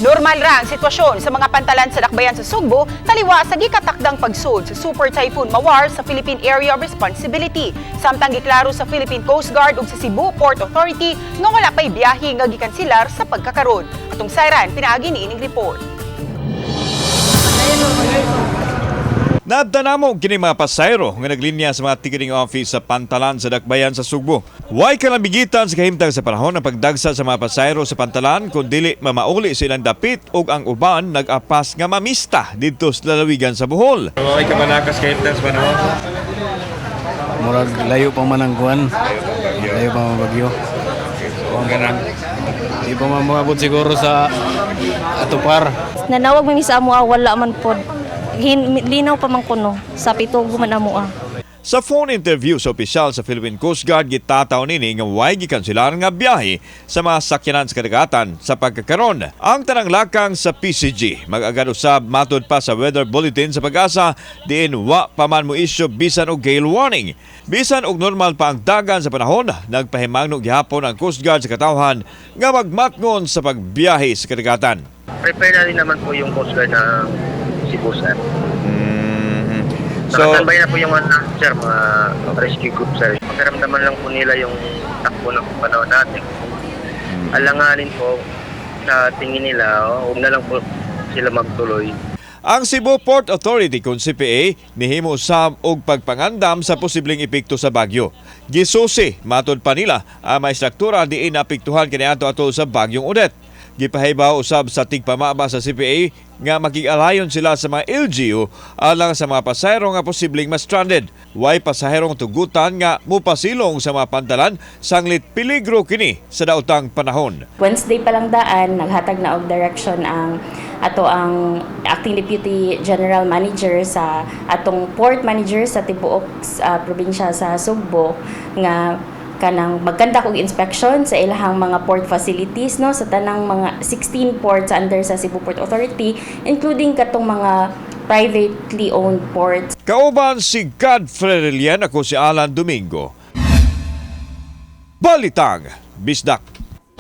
Normal ra ang sitwasyon sa mga pantalan sa dakbayan sa Sugbo taliwa sa gikatakdang pagsud sa Super Typhoon Mawar sa Philippine Area of Responsibility. Samtang giklaro sa Philippine Coast Guard ug sa Cebu Port Authority nga wala pay biyahe nga gikanselar sa pagkakaron. Atong sayran pinaagi ni ining report. Nadta namo kini mga pasayro nga naglinya sa mga ticketing office sa pantalan sa dakbayan sa Sugbo. Way kalambigitan sa kahimtang sa panahon ng pagdagsa sa mga pasayro sa pantalan kung dili mamauli silang dapit ug ang uban nag-apas nga mamista dito sa lalawigan sa Bohol. Way ka manakas kahimtang sa panahon. Murag layo pa man ang kuan. Layo pa man bagyo. Di pa man maabot siguro sa Atupar. Nanawag mi sa amo wala man pod. Linaw pa man kuno sa pitugo man amo. Sa phone interview sa opisyal sa Philippine Coast Guard gitataw nini nga way gikanselar nga biyahe sa mga sakyanan sa kadagatan sa pagkakaron. Ang tanang lakang sa PCG mag-agad usab matud pa sa weather bulletin sa Pag-asa diin wa pa man mo issue bisan og gale warning. Bisan og normal pa ang dagan sa panahon, nagpahimangno gihapon ang Coast Guard sa katawhan nga magmatngon sa pagbiyahe sa kadagatan. Prepare na rin naman po yung Coast Guard ng Cebu, sir. So, Nakatambay na po yung sir, mga rescue group, sir. Pakiramdaman lang po nila yung takbo ng panahon natin. Alanganin po sa tingin nila, huwag na lang po sila magtuloy. ang Cebu Port Authority kung CPA nihimo usab og pagpangandam sa posibleng epekto sa bagyo. Gisusi matud pa nila ang mga struktura diin naapektuhan kaniadto atol sa bagyong Odette. Gipahibaw usab sa tigpamaba sa CPA nga makig-alayon sila sa mga LGU alang sa mga pasahero nga posibleng ma-stranded. Way pasaherong tugutan nga mupasilong sa mga pantalan sanglit peligro kini sa daotang panahon. Wednesday pa lang daan naghatag na og direction ang acting deputy general manager sa atong port manager sa tibuok probinsya sa Sugbo nga kanang magkandak og inspection sa ilahang mga port facilities no sa tanang mga 16 ports under sa Cebu Port Authority including katong mga privately owned ports. Kauban si Godfrey Relian, ako si Alan Domingo. Balitang Bisdak.